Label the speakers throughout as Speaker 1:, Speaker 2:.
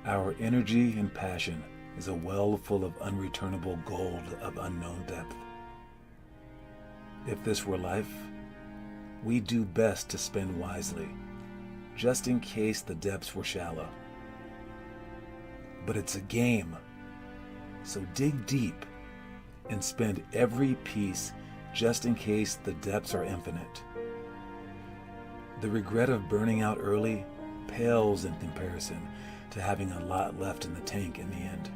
Speaker 1: Our energy and passion is a well full of unreturnable gold of unknown depth. If this were life, we do best to spend wisely, just in case the depths were shallow. But it's a game, so dig deep and spend every piece just in case the depths are infinite. The regret of burning out early pales in comparison to having a lot left in the tank in the end.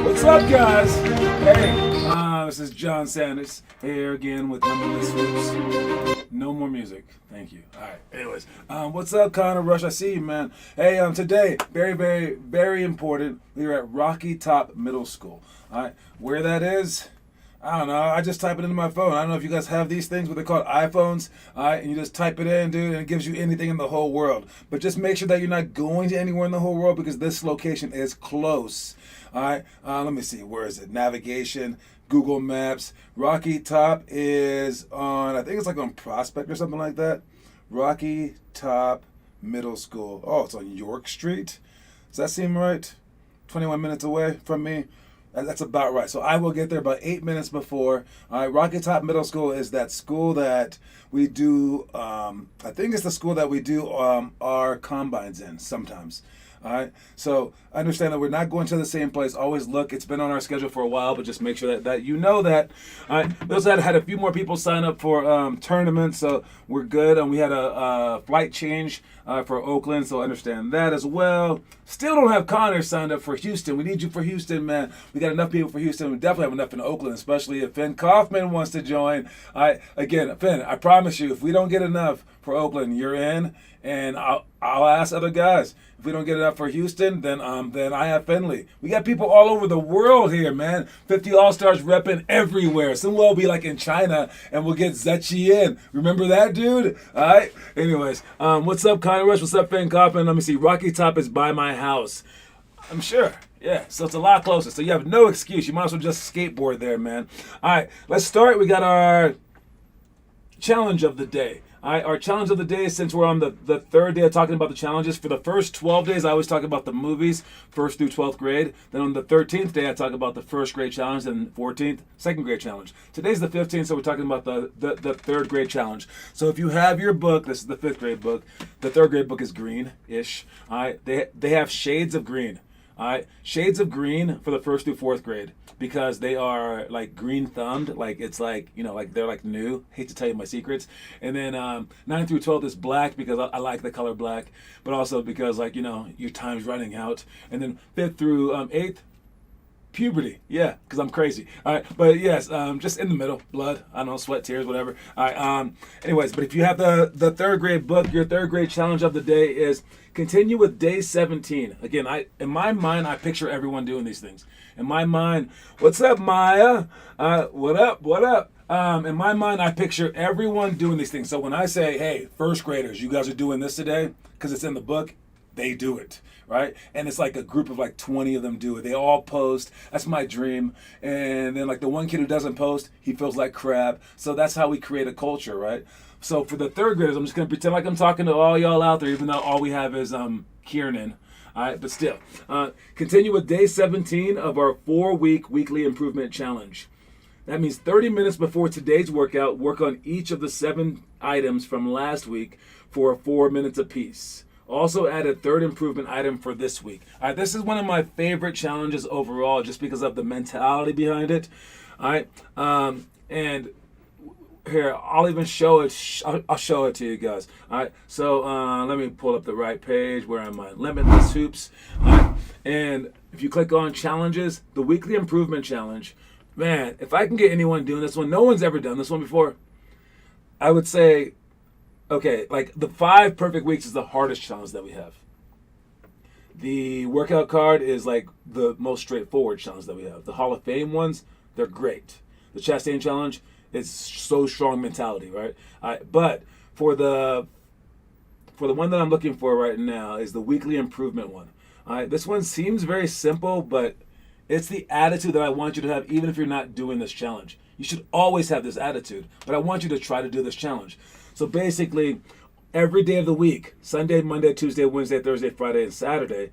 Speaker 1: What's up, guys? Hey, this is John Sanders here again with Limitless Hoops. No more music, thank you. All right. Anyways, what's up, Connor Rush? I see you, man. Hey, today, very important. We are at Rocky Top Middle School. All right, where that is, I don't know. I just type it into my phone. I don't know if you guys have these things, but they're called iPhones. All right, and you just type it in, dude, and it gives you anything in the whole world. But just make sure that you're not going to anywhere in the whole world because this location is close. All right, let me see. Where is it? Navigation, Google Maps. Rocky Top is on, I think it's like on Prospect or something like that. Rocky Top Middle School. Oh, it's on York Street. Does that seem right? 21 minutes away from me. That's about right. So I will get there about 8 minutes before. All right, Rocky Top Middle School is that school that we do, I think it's the school that we do our combines in sometimes. All right, so understand that we're not going to the same place. Always look. It's been on our schedule for a while, but just make sure that you know that. All right, we also had a few more people sign up for tournaments, so we're good. And we had a flight change for Oakland, so understand that as well. Still don't have Connor signed up for Houston. We need you for Houston, man. We got enough people for Houston. We definitely have enough in Oakland, especially if Finn Kaufman wants to join. All right, again, Finn, I promise you, if we don't get enough for Oakland, you're in, and I'll ask other guys. If we don't get enough for Houston, then I have Finley. We got people all over the world here, man. 50 All-Stars repping everywhere. Some will be like in China, and we'll get Zetchi in. Remember that, dude? All right? Anyways, what's up, Connor Rush? What's up, Finn Kaufman? Let me see. Rocky Top is by my house. I'm sure. Yeah, so it's a lot closer. So you have no excuse. You might as well just skateboard there, man. All right, let's start. We got our challenge of the day. All right, our challenge of the day, since we're on the third day of talking about the challenges, for the first 12 days, I always talk about the movies, 1st through 12th grade. Then on the 13th day, I talk about the 1st grade challenge, and 14th, 2nd grade challenge. Today's the 15th, so we're talking about the 3rd grade challenge. So if you have your book, this is the 5th grade book. The 3rd grade book is green-ish. All right, they have shades of green. All right, shades of green for the 1st through 4th grade because they are like green thumbed, like it's like, you know, like they're like new. Hate to tell you my secrets. And then 9 through 12 is black because I like the color black, but also because, like, you know, your time's running out. And then 5th through 8th, Puberty, yeah, because I'm crazy. All right, but yes, just in the middle, blood. I don't know, sweat, tears, whatever. All right. Anyways, but if you have the third grade book, your third grade challenge of the day is continue with day 17. Again, in my mind, I picture everyone doing these things. In my mind, what's up, Maya? What up? What up? In my mind, I picture everyone doing these things. So when I say, hey, first graders, you guys are doing this today, because it's in the book, they do it, right? And it's like a group of like 20 of them do it. They all post. That's my dream. And then like the one kid who doesn't post, he feels like crap. So that's how we create a culture, right? So for the third graders, I'm just going to pretend like I'm talking to all y'all out there, even though all we have is Kiernan. All right, but still. Continue with day 17 of our 4-week weekly improvement challenge. That means 30 minutes before today's workout, work on each of the 7 items from last week for 4 minutes apiece. Also add a third improvement item for this week. All right, this is one of my favorite challenges overall just because of the mentality behind it. All right, and here, I'll even show it. I'll show it to you guys. All right, so let me pull up the right page. Where am I? Limitless Hoops. All right, and if you click on challenges, the weekly improvement challenge, man, if I can get anyone doing this one, no one's ever done this one before, I would say, okay, like the 5 perfect weeks is the hardest challenge that we have. The workout card is like the most straightforward challenge that we have. The Hall of Fame ones, they're great. The Chastain challenge is so strong mentality, right? But for the one that I'm looking for right now is the weekly improvement one. All right, this one seems very simple, but it's the attitude that I want you to have even if you're not doing this challenge. You should always have this attitude, but I want you to try to do this challenge. So basically, every day of the week, Sunday, Monday, Tuesday, Wednesday, Thursday, Friday, and Saturday,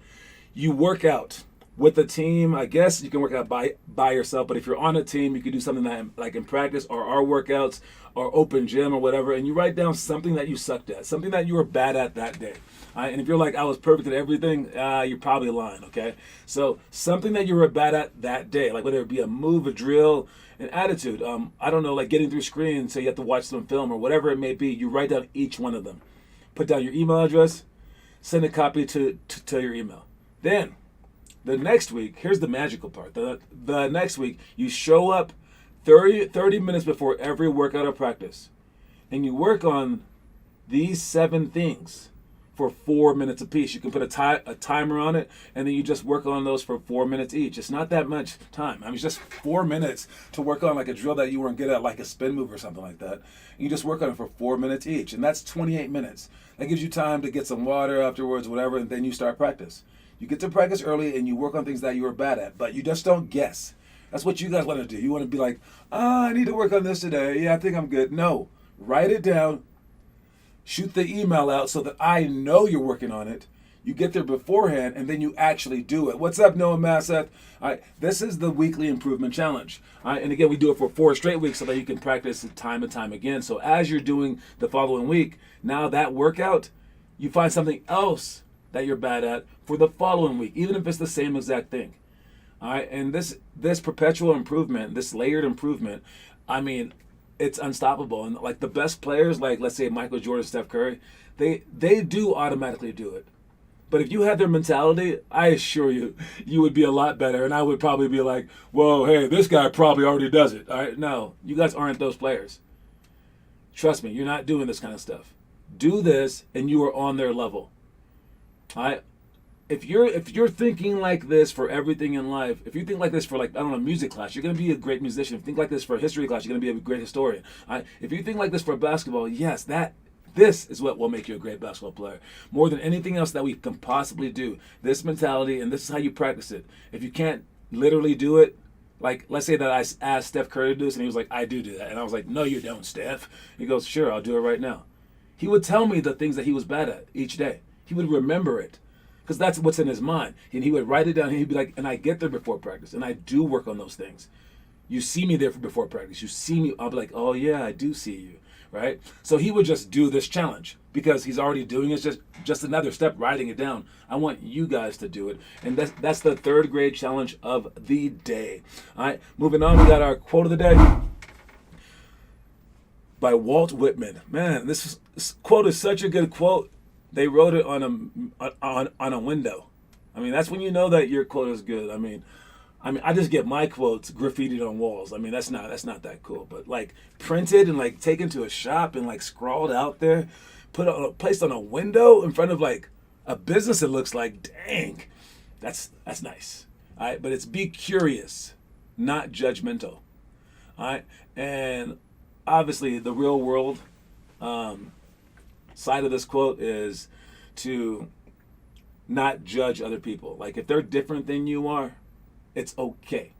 Speaker 1: you work out with a team. I guess you can work out by yourself, but if you're on a team, you can do something that like in practice or our workouts or open gym or whatever, and you write down something that you sucked at, something that you were bad at that day. And if you're like, I was perfect at everything, you're probably lying, okay? So something that you were bad at that day, like whether it be a move, a drill, an attitude, I don't know, like getting through screens so you have to watch some film or whatever it may be, you write down each one of them. Put down your email address, send a copy to your email. Then, the next week, here's the magical part. The next week, you show up 30 minutes before every workout or practice, and you work on these 7 things for 4 minutes apiece. You can put a timer on it, and then you just work on those for 4 minutes each. It's not that much time. I mean, it's just 4 minutes to work on like a drill that you weren't good at, like a spin move or something like that. And you just work on it for 4 minutes each, and that's 28 minutes. That gives you time to get some water afterwards, whatever, and then you start practice. You get to practice early, and you work on things that you were bad at, but you just don't guess. That's what you guys want to do. You want to be like, I need to work on this today. Yeah, I think I'm good. No, write it down. Shoot the email out so that I know you're working on it. You get there beforehand, and then you actually do it. What's up, Noah Masseth? All right, this is the weekly improvement challenge. All right, and again, we do it for 4 straight weeks so that you can practice it time and time again. So as you're doing the following week, now that workout, you find something else that you're bad at for the following week, even if it's the same exact thing. All right, and this perpetual improvement, this layered improvement, I mean, it's unstoppable. And like the best players, like let's say Michael Jordan, Steph Curry, they do automatically do it. But if you had their mentality, I assure you, you would be a lot better. And I would probably be like, whoa, hey, this guy probably already does it. All right, no, you guys aren't those players. Trust me, you're not doing this kind of stuff. Do this, and you are on their level. All right. If you're thinking like this for everything in life, if you think like this for like, I don't know, music class, you're going to be a great musician. If you think like this for a history class, you're going to be a great historian. If you think like this for basketball, yes, this is what will make you a great basketball player. More than anything else that we can possibly do. This mentality, and this is how you practice it. If you can't literally do it, like let's say that I asked Steph Curry to do this, and he was like, I do that. And I was like, no, you don't, Steph. He goes, sure, I'll do it right now. He would tell me the things that he was bad at each day. He would remember it. Because that's what's in his mind. And he would write it down, and he'd be like, and I get there before practice, and I do work on those things. You see me there before practice. You see me, I'll be like, oh yeah, I do see you, right? So he would just do this challenge because he's already doing it. It's just another step, writing it down. I want you guys to do it. And that's the 3rd grade challenge of the day. All right, moving on, we got our quote of the day by Walt Whitman. Man, this quote is such a good quote. They wrote it on a window. I mean, that's when you know that your quote is good. I mean, I mean, I just get my quotes graffitied on walls. I mean, that's not that cool. But like printed and like taken to a shop and like scrawled out there, placed on a window in front of like a business, it looks like, dang, that's nice. All right, but it's be curious, not judgmental. All right, and obviously the real world side of this quote is to not judge other people. Like if they're different than you are, it's okay.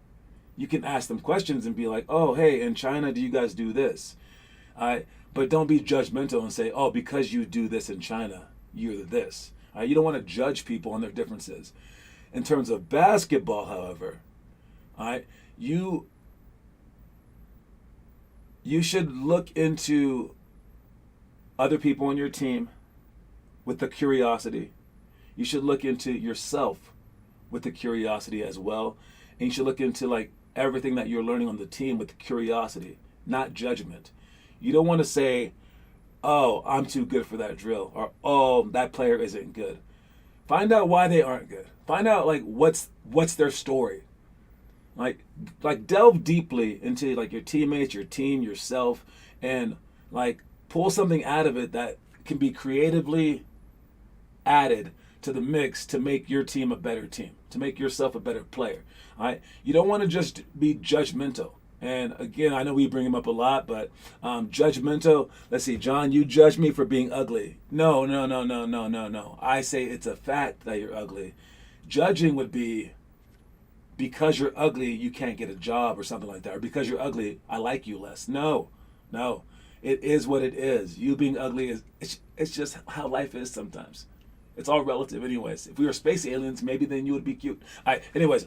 Speaker 1: You can ask them questions and be like, oh, hey, in China, do you guys do this? But don't be judgmental and say, oh, because you do this in China, you're this. You don't want to judge people on their differences. In terms of basketball, however, you should look into other people on your team with the curiosity. You should look into yourself with the curiosity as well. And you should look into like everything that you're learning on the team with curiosity, not judgment. You don't want to say, oh, I'm too good for that drill, or oh, that player isn't good. Find out why they aren't good. Find out like what's their story. Like delve deeply into like your teammates, your team, yourself, and like pull something out of it that can be creatively added to the mix to make your team a better team, to make yourself a better player. All right, you don't want to just be judgmental. And again, I know we bring him up a lot, but judgmental. Let's see, John, you judge me for being ugly. No. I say it's a fact that you're ugly. Judging would be because you're ugly, you can't get a job or something like that, or because you're ugly, I like you less. No. It is what it is. You being ugly it's just how life is sometimes. It's all relative anyways. If we were space aliens, maybe then you would be cute. All right, anyways,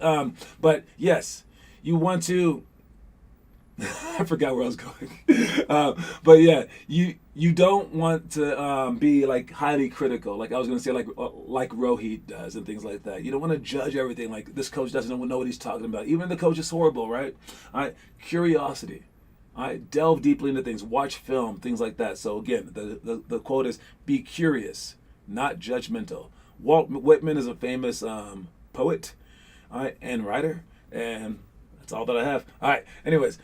Speaker 1: but yes, you want to I forgot where I was going. But yeah, you don't want to be like highly critical. Like I was going to say like Rohit does and things like that. You don't want to judge everything like this coach doesn't know what he's talking about. Even the coach is horrible, right? All right, curiosity. All right, delve deeply into things, watch film, things like that. So again, the quote is be curious, not judgmental. Walt Whitman is a famous poet, all right, and writer, and that's all that I have. All right, anyways,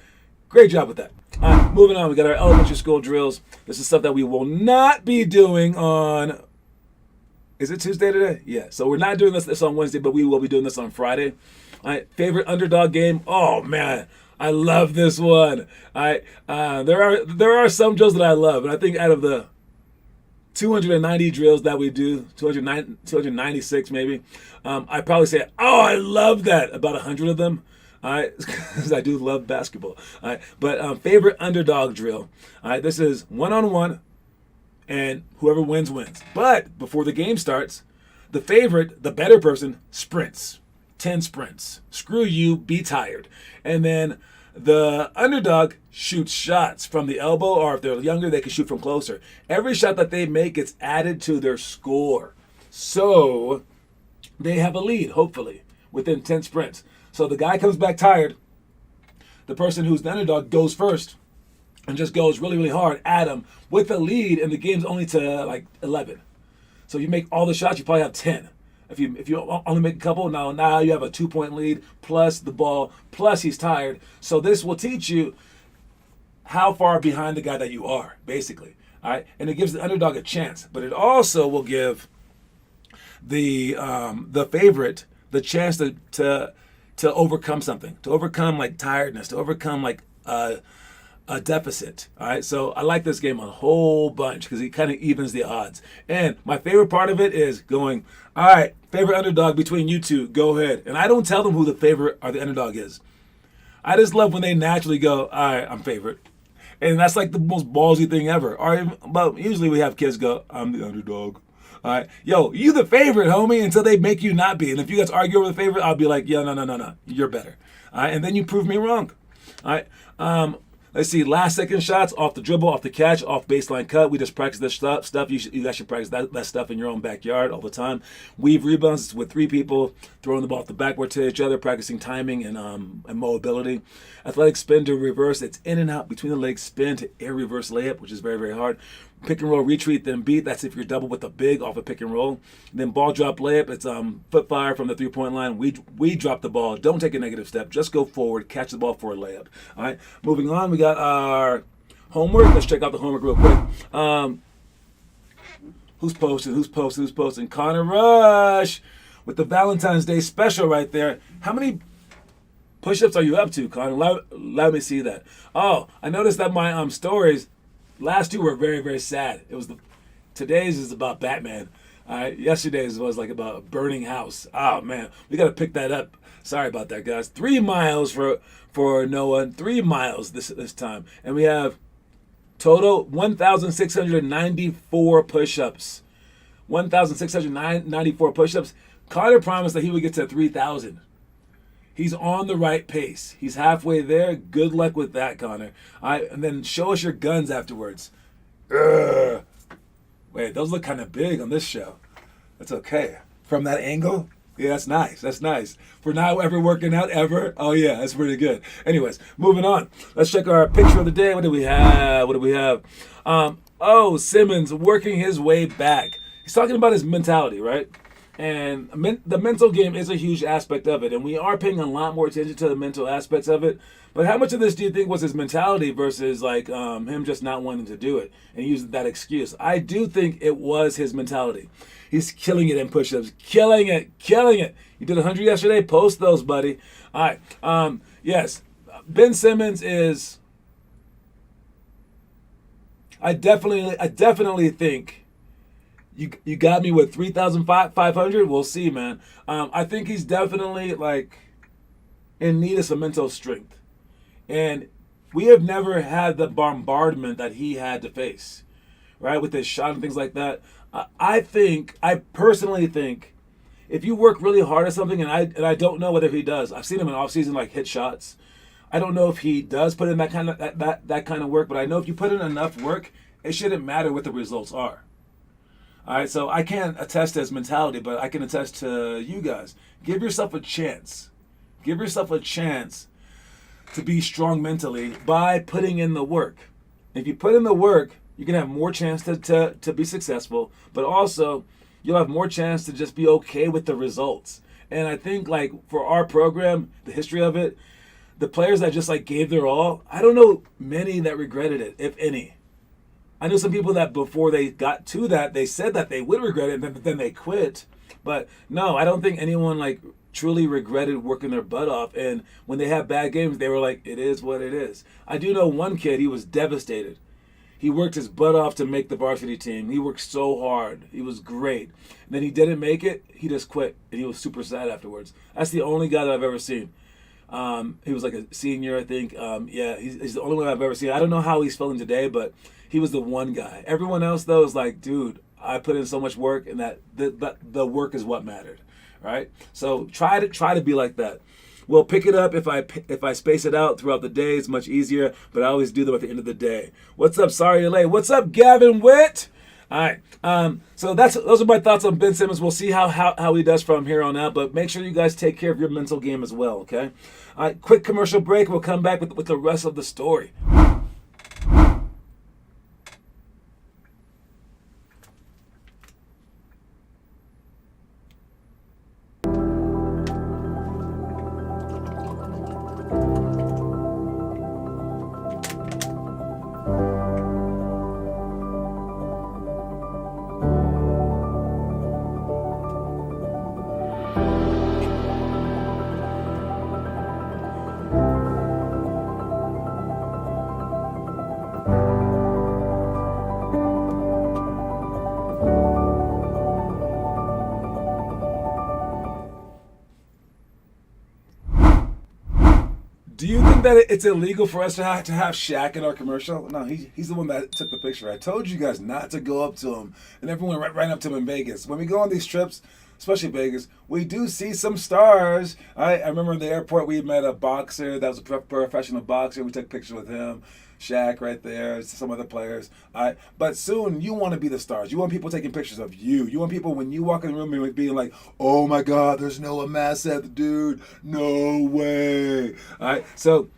Speaker 1: great job with that. All right, moving on, we got our elementary school drills. This is stuff that we will not be doing on, is it Tuesday today? Yeah, so we're not doing this on Wednesday, but we will be doing this on Friday. All right, favorite underdog game? Oh, man, I love this one. All right, there are some drills that I love, and I think out of the 290 drills that we do, 296 maybe, I probably say, oh, I love that, about 100 of them. All right, because I do love basketball. All right, but favorite underdog drill. All right, this is one-on-one, and whoever wins, wins. But before the game starts, the favorite, the better person, sprints. 10 sprints. Screw you, be tired. And then the underdog shoots shots from the elbow, or if they're younger, they can shoot from closer. Every shot that they make gets added to their score. So they have a lead, hopefully, within 10 sprints. So the guy comes back tired. The person who's the underdog goes first and just goes really, really hard at him with the lead, and the game's only to like 11. So you make all the shots, you probably have 10. If you only make a couple, now you have a 2-point lead plus the ball, plus he's tired. So this will teach you how far behind the guy that you are, basically. All right, and it gives the underdog a chance, but it also will give the favorite the chance to overcome something, to overcome like tiredness, to overcome like a deficit. All right, so I like this game a whole bunch because it kind of evens the odds. And my favorite part of it is going, all right, favorite underdog between you two, go ahead. And I don't tell them who the favorite or the underdog is. I just love when they naturally go, all right, I'm favorite. And that's like the most ballsy thing ever. Or even, but usually we have kids go, I'm the underdog. All right, yo, you the favorite, homie, until they make you not be. And if you guys argue over the favorite, I'll be like, yeah, no, you're better. All right, and then you prove me wrong. All right, let's see, last second shots, off the dribble, off the catch, off baseline cut. We just practice this stuff. You guys should practice that stuff in your own backyard all the time. Weave rebounds with 3 people, throwing the ball off the backboard to each other, practicing timing and mobility. Athletic spin to reverse. It's in and out between the legs, spin to air reverse layup, which is very, very hard. pick and roll retreat, then beat. That's if you're double with a big off a pick and roll. Then ball drop layup. It's foot fire from the 3-point line. We drop the ball. Don't take a negative step. Just go forward. Catch the ball for a layup. All right. Moving on. We got our homework. Let's check out the homework real quick. Who's posting? Connor Rush with the Valentine's Day special right there. How many push-ups are you up to, Connor? Let me see that. Oh, I noticed that my stories. Last two were very, very sad. Today's is about Batman. Yesterday's was like about a burning house. Oh man, we gotta pick that up. Sorry about that, guys. 3 miles for Noah. 3 miles this time, and we have total 1,694 push-ups. 1,694 push-ups. Connor promised that he would get to 3,000. He's on the right pace. He's halfway there. Good luck with that, Connor. And then show us your guns afterwards. Ugh. Wait, those look kind of big on this show. That's okay. From that angle? Yeah, that's nice. That's nice. For not ever working out ever? Oh, yeah, that's pretty good. Anyways, moving on. Let's check our picture of the day. What do we have? Simmons working his way back. He's talking about his mentality, right? And the mental game is a huge aspect of it, and we are paying a lot more attention to the mental aspects of it. But how much of this do you think was his mentality versus like him just not wanting to do it and using that excuse? I do think it was his mentality. He's killing it in push-ups, killing it. You did 100 yesterday. Post those, buddy. All right. Yes, Ben Simmons is. I definitely think. You got me with 3,500. We'll see, man. I think he's definitely like in need of some mental strength, and we have never had the bombardment that he had to face, right, with his shot and things like that. I personally think, if you work really hard at something, and I don't know whether he does. I've seen him in off season like hit shots. I don't know if he does put in that kind of work, but I know if you put in enough work, it shouldn't matter what the results are. All right, so I can't attest to his mentality, but I can attest to you guys. Give yourself a chance. Give yourself a chance to be strong mentally by putting in the work. If you put in the work, you can have more chance to be successful, but also you'll have more chance to just be okay with the results. And I think like for our program, the history of it, the players that just like gave their all, I don't know many that regretted it, if any. I know some people that before they got to that, they said that they would regret it, and then they quit. But no, I don't think anyone like truly regretted working their butt off. And when they have bad games, they were like, it is what it is. I do know one kid, he was devastated. He worked his butt off to make the varsity team. He worked so hard. He was great. And then he didn't make it. He just quit, and he was super sad afterwards. That's the only guy that I've ever seen. He was like a senior, I think. He's the only one I've ever seen. I don't know how he's feeling today, but he was the one guy. Everyone else, though, is like, dude, I put in so much work, and that the work is what mattered, right? So try to be like that. We'll pick it up if I space it out throughout the day. It's much easier, but I always do them at the end of the day. What's up, Sorry LA? What's up, Gavin Witt? All right. So those are my thoughts on Ben Simmons. We'll see how he does from here on out, but make sure you guys take care of your mental game as well, okay? All right, quick commercial break. We'll come back with the rest of the story. Do you think that it's illegal for us to have Shaq in our commercial? No, he's the one that took the picture. I told you guys not to go up to him, and everyone ran up to him in Vegas. When we go on these trips, especially Vegas, we do see some stars. I remember in the airport we met a boxer that was a professional boxer. We took pictures with him. Shaq right there, some other players. But soon you want to be the stars. You want people taking pictures of you. You want people when you walk in the room and being like, "Oh my God, there's Noah Masseth, dude, no way." All right, so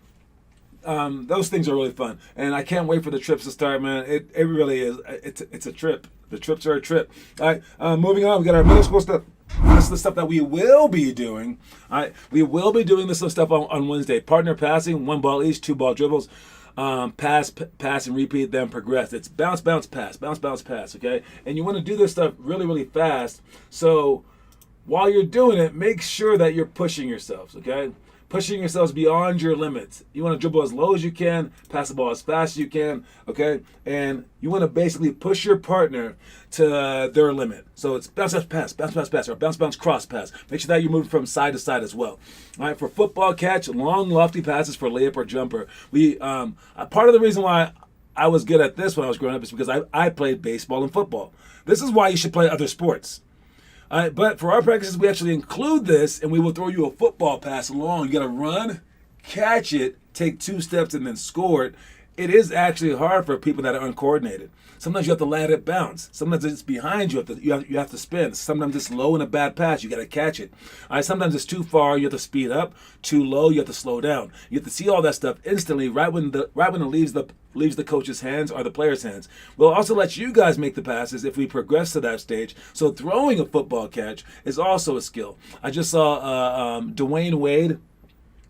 Speaker 1: those things are really fun, and I can't wait for the trips to start, man. It really is. It's a trip. The trips are a trip. All right, moving on. We got our middle school stuff. This is the stuff that we will be doing. All right, we will be doing this stuff on Wednesday. Partner passing, 1 ball each, 2 ball dribbles. Pass and repeat, then progress. It's bounce, bounce, pass, bounce, bounce, pass. Okay, and you want to do this stuff really, really fast. So while you're doing it, make sure that you're pushing yourselves. Okay. Pushing yourselves beyond your limits. You want to dribble as low as you can, pass the ball as fast as you can, okay? And you want to basically push your partner to their limit. So it's bounce, pass, bounce, pass, pass, or bounce, bounce, cross, pass. Make sure that you're moving from side to side as well. All right, for football catch, long, lofty passes for layup or jumper. Part of the reason why I was good at this when I was growing up is because I played baseball and football. This is why you should play other sports. But for our practices, we actually include this, and we will throw you a football pass along. You got to run, catch it, take 2 steps, and then score it. It is actually hard for people that are uncoordinated. Sometimes you have to land it bounce. Sometimes it's behind you. You have to spin. Sometimes it's low in a bad pass. You got to catch it. Sometimes it's too far. You have to speed up. Too low. You have to slow down. You have to see all that stuff instantly right when it leaves the coach's hands or the player's hands. We'll also let you guys make the passes if we progress to that stage. So throwing a football catch is also a skill. I just saw Dwayne Wade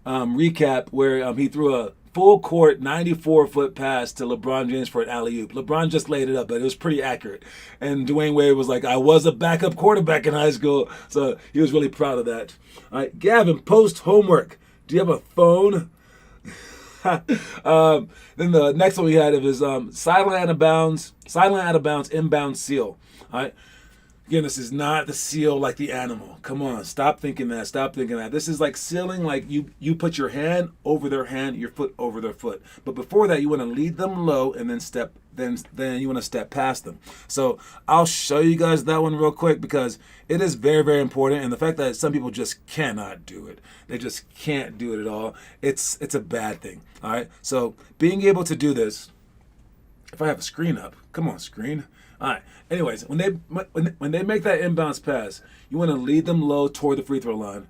Speaker 1: recap where he threw a full court 94-foot pass to LeBron James for an alley-oop. LeBron just laid it up, but it was pretty accurate. And Dwayne Wade was like, I was a backup quarterback in high school. So he was really proud of that. All right, Gavin, post homework. Do you have a phone? Then the next one we had is silent out of bounds, inbound seal. All right. Again, this is not the seal like the animal. Come on, stop thinking that. This is like sealing, like you put your hand over their hand, your foot over their foot. But before that, you want to lead them low and then you want to step past them. So I'll show you guys that one real quick because it is very, very important. And the fact that some people just cannot do it, they just can't do it at all. It's a bad thing. All right. So being able to do this, if I have a screen up, come on, screen. All right. Anyways, when they make that inbounds pass, you want to lead them low toward the free throw line.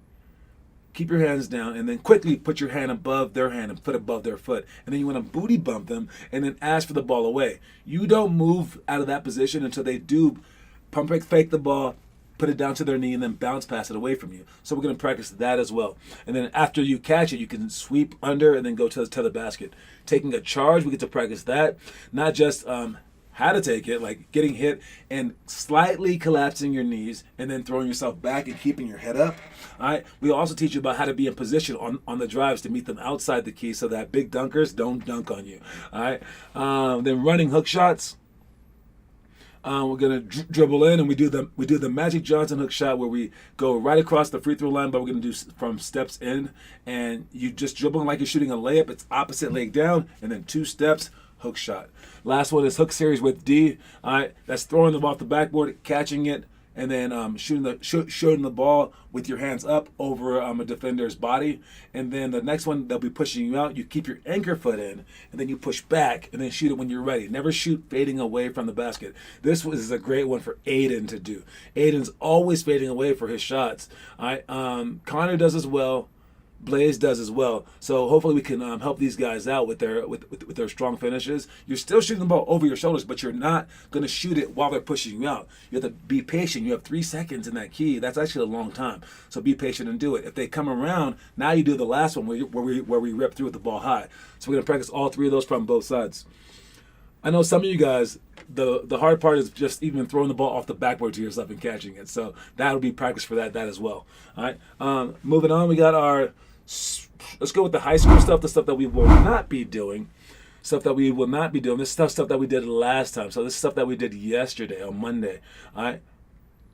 Speaker 1: Keep your hands down, and then quickly put your hand above their hand and foot above their foot. And then you want to booty bump them, and then ask for the ball away. You don't move out of that position until they do pump fake the ball, put it down to their knee, and then bounce pass it away from you. So we're going to practice that as well. And then after you catch it, you can sweep under and then go to the basket. Taking a charge, we get to practice that. Not just how to take it, like getting hit and slightly collapsing your knees and then throwing yourself back and keeping your head up. All right. We also teach you about how to be in position on the drives to meet them outside the key so that big dunkers don't dunk on you. All right. Then running hook shots. We're gonna dribble in, and we do the Magic Johnson hook shot where we go right across the free throw line, but we're gonna do from steps in, and you just dribble like you're shooting a layup. It's opposite leg down, and then 2 steps. Hook shot. Last one is hook series with D. All right, that's throwing them off the backboard, catching it, and then shooting the ball with your hands up over a defender's body. And then the next one, they'll be pushing you out. You keep your anchor foot in, and then you push back, and then shoot it when you're ready. Never shoot fading away from the basket. This is a great one for Aiden to do. Aiden's always fading away for his shots. All right, Connor does as well. Blaze does as well. So hopefully we can help these guys out with their strong finishes. You're still shooting the ball over your shoulders, but you're not going to shoot it while they're pushing you out. You have to be patient. You have 3 seconds in that key. That's actually a long time. So be patient and do it. If they come around, now you do the last one where we rip through with the ball high. So we're going to practice all 3 of those from both sides. I know some of you guys, the hard part is just even throwing the ball off the backboard to yourself and catching it. So that'll be practice for that as well. All right. Moving on, we got our... Let's go with the high school stuff, the stuff that we will not be doing. This is stuff that we did last time. So this is stuff that we did yesterday on Monday. All right.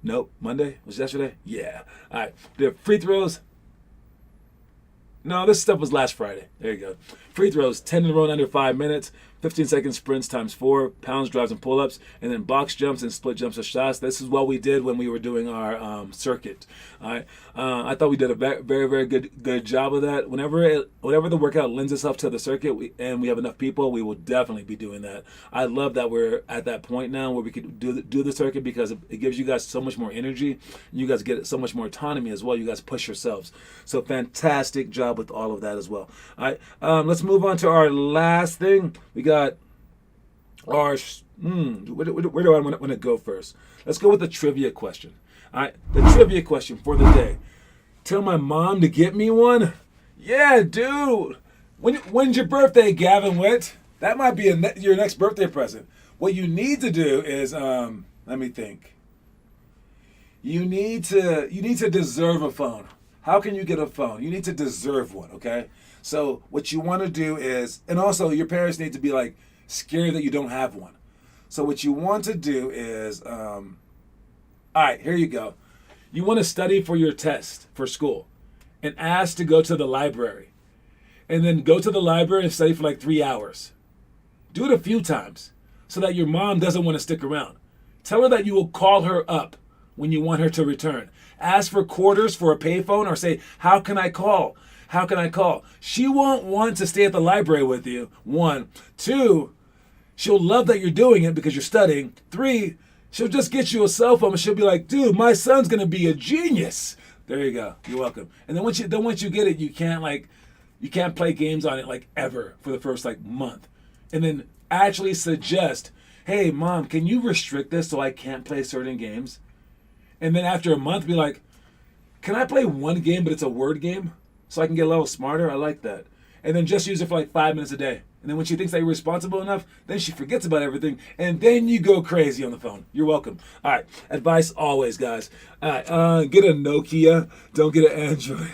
Speaker 1: Nope. Monday? Was yesterday? Yeah. All right. The free throws. No, this stuff was last Friday. There you go. Free throws, 10 in a row under 5 minutes. 15-second sprints times 4, pounds, drives, and pull-ups, and then box jumps and split jumps or shots. This is what we did when we were doing our circuit. All right, I thought we did a very, very good job of that. Whenever the workout lends itself to the circuit and we have enough people, we will definitely be doing that. I love that we're at that point now where we can do the circuit because it gives you guys so much more energy. You guys get so much more autonomy as well. You guys push yourselves. So fantastic job with all of that as well. All right, let's move move on to our last thing. We got our. Where do I want to go first? Let's go with the trivia question. All right, the trivia question for the day. Tell my mom to get me one? Yeah, dude. When's your birthday, Gavin Witt? That might be your next birthday present. What you need to do is, let me think. You need to deserve a phone. How can you get a phone? You need to deserve one, okay? So what you want to do is, and also your parents need to be like scared that you don't have one. So what you want to do is, all right, here you go. You want to study for your test for school and ask to go to the library. And then go to the library and study for like 3 hours. Do it a few times so that your mom doesn't want to stick around. Tell her that you will call her up when you want her to return. Ask for quarters for a payphone or say, how can I call? How can I call? She won't want to stay at the library with you, 1. 2, she'll love that you're doing it because you're studying. 3, she'll just get you a cell phone and she'll be like, dude, my son's going to be a genius. There you go. You're welcome. And then once you get it, you can't play games on it like ever for the first like month. And then actually suggest, hey, mom, can you restrict this so I can't play certain games? And then after a month, be like, can I play one game, but it's a word game so I can get a little smarter? I like that. And then just use it for like 5 minutes a day. And then when she thinks that you're responsible enough, then she forgets about everything. And then you go crazy on the phone. You're welcome. All right. Advice always, guys. All right. Get a Nokia. Don't get an Android.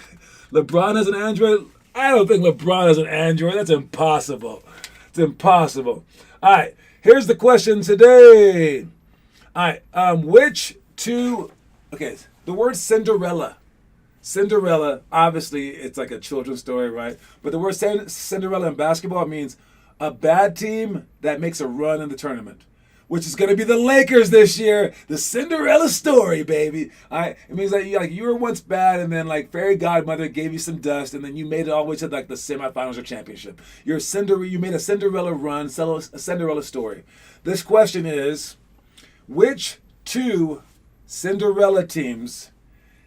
Speaker 1: LeBron has an Android. I don't think LeBron has an Android. That's impossible. It's impossible. All right. Here's the question today. All right. Which two... Okay. The word Cinderella. Cinderella, obviously, it's like a children's story, right? But the word Cinderella in basketball means a bad team that makes a run in the tournament, which is going to be the Lakers this year. The Cinderella story, baby. All right? It means that you were once bad, and then like fairy godmother gave you some dust, and then you made it all the way to like the semifinals or championship. You made a Cinderella run, a Cinderella story. This question is, which two Cinderella teams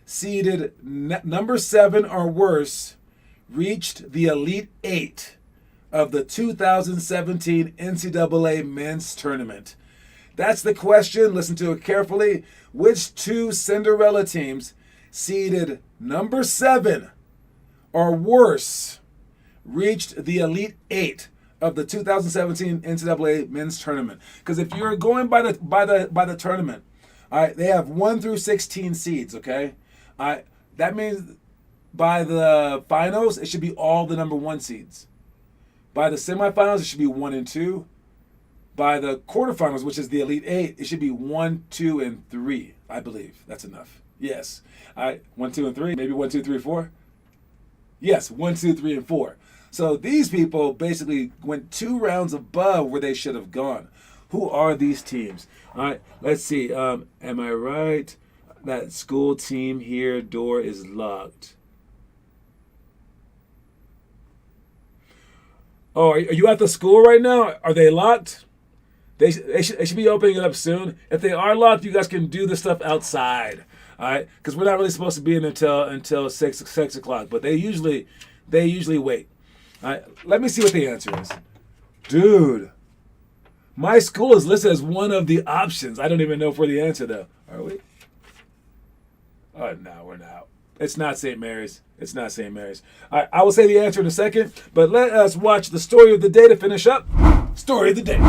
Speaker 1: seeded number 7 or worse reached the Elite 8 of the 2017 NCAA men's tournament? That's the question. Listen to it carefully. Which two Cinderella teams seeded number 7 or worse reached the Elite 8 of the 2017 NCAA men's tournament? Because if you're going by the tournament, all right, they have 1 through 16 seeds, okay? That means by the finals, it should be all the number 1 seeds. By the semifinals, it should be 1 and 2. By the quarterfinals, which is the Elite 8, it should be 1, 2, and 3. I believe that's enough. Yes. All right, 1, 2, and 3. Maybe 1, 2, 3, 4. Yes, 1, 2, 3, and 4. So these people basically went 2 rounds above where they should have gone. Who are these teams? All right, let's see. Am I right? That school team here door is locked. Oh, are you at the school right now? Are they locked? They should be opening it up soon. If they are locked, you guys can do the stuff outside. All right, because we're not really supposed to be in until 6 o'clock. But they usually wait. All right, let me see what the answer is, dude. My school is listed as one of the options. I don't even know if we're the answer though. Are we? Oh, no, we're not. It's not St. Mary's. It's not St. Mary's. All right, I will say the answer in a second, but let us watch the story of the day to finish up. Story of the day.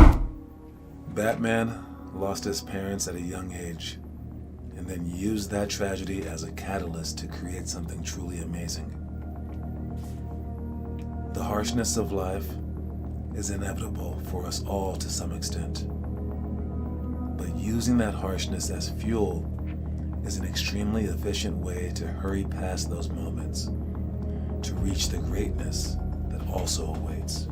Speaker 1: Batman lost his parents at a young age and then used that tragedy as a catalyst to create something truly amazing. The harshness of life is inevitable for us all to some extent, but using that harshness as fuel is an extremely efficient way to hurry past those moments to reach the greatness that also awaits.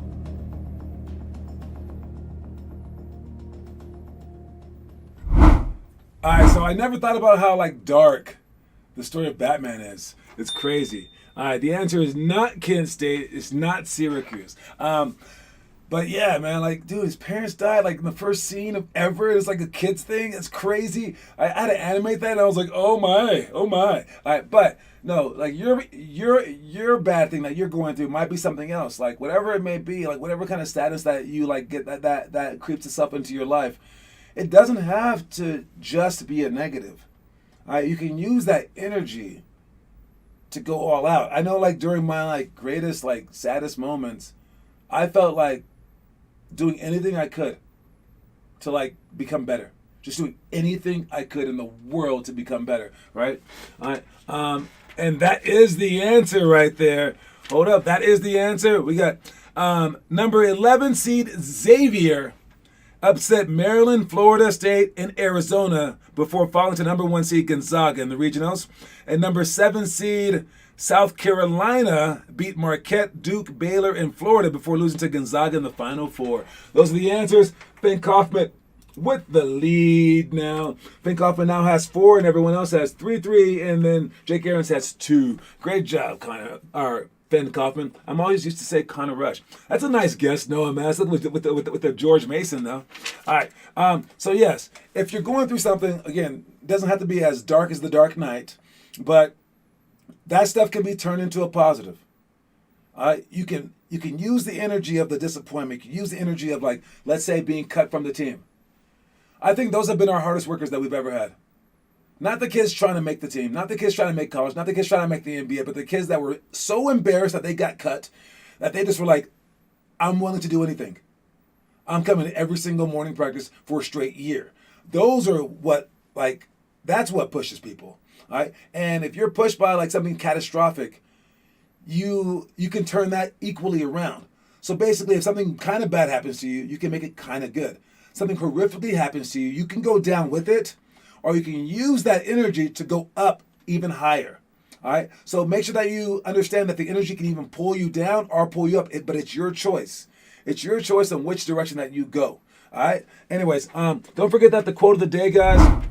Speaker 1: All right, so I never thought about how like dark the story of Batman is. It's crazy. All right, the answer is not Kent State. It's not Syracuse. But yeah, man, like, dude, his parents died like in the first scene of ever. It's like a kid's thing. It's crazy. I had to animate that, and I was like, oh my, oh my. All right, but no, like your bad thing that you're going through might be something else. Like whatever it may be, like whatever kind of status that you like get that creeps itself into your life, it doesn't have to just be a negative. All right, you can use that energy to go all out. I know, like during my like greatest like saddest moments, I felt like doing anything I could to like become better. Just doing anything I could in the world to become better, right? All right. And that is the answer right there. Hold up, that is the answer. We got number 11 seed Xavier upset Maryland, Florida State, and Arizona before falling to number 1 seed Gonzaga in the regionals. And number 7 seed South Carolina beat Marquette, Duke, Baylor, and Florida before losing to Gonzaga in the Final Four. Those are the answers. Finn Kaufman with the lead now. Finn Kaufman now has 4, and everyone else has 3, and then Jake Aarons has 2. Great job, Finn Kaufman. I'm always used to say Connor Rush. That's a nice guess, Noah Maslin, with the George Mason, though. All right. So, yes, if you're going through something, again, it doesn't have to be as dark as the Dark Knight, but that stuff can be turned into a positive. You can use the energy of the disappointment. You can use the energy of, like, let's say, being cut from the team. I think those have been our hardest workers that we've ever had. Not the kids trying to make the team, not the kids trying to make college, not the kids trying to make the NBA, but the kids that were so embarrassed that they got cut that they just were like, I'm willing to do anything. I'm coming to every single morning practice for a straight year. Those are what, like, that's what pushes people. All right. And if you're pushed by like something catastrophic, you can turn that equally around. So basically, if something kind of bad happens to you, you can make it kind of good. Something horrifically happens to you, you can go down with it, or you can use that energy to go up even higher. All right. So make sure that you understand that the energy can even pull you down or pull you up, but it's your choice. It's your choice on which direction that you go. All right. Anyways, don't forget that the quote of the day, guys,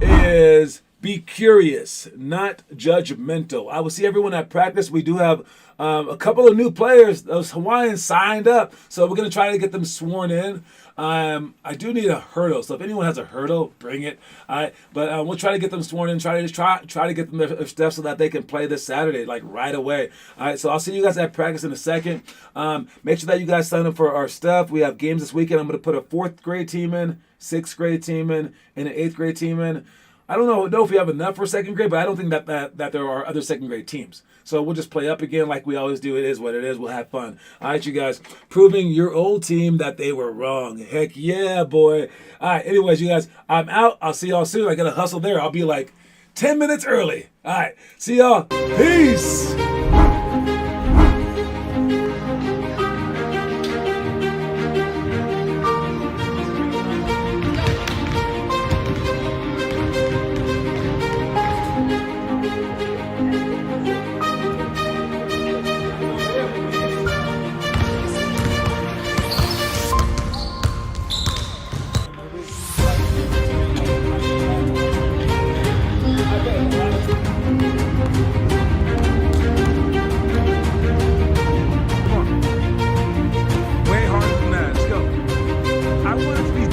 Speaker 1: is be curious, not judgmental. I will see everyone at practice. We do have a couple of new players. Those Hawaiians signed up, so we're going to try to get them sworn in. I do need a hurdle, so if anyone has a hurdle, bring it. All right, but we'll try to get them sworn in. Try to get them their stuff so that they can play this Saturday, like right away. All right, so I'll see you guys at practice in a second. Make sure that you guys sign up for our stuff. We have games this weekend. I'm going to put a 4th grade team in, 6th grade team in, and an 8th grade team in. I don't know if we have enough for 2nd grade, but I don't think that there are other 2nd grade teams. So we'll just play up again like we always do. It is what it is. We'll have fun. All right, you guys. Proving your old team that they were wrong. Heck yeah, boy. All right, anyways, you guys, I'm out. I'll see y'all soon. I got to hustle there. I'll be like 10 minutes early. All right, see y'all. Peace. Way harder than that. Let's go. I want it to be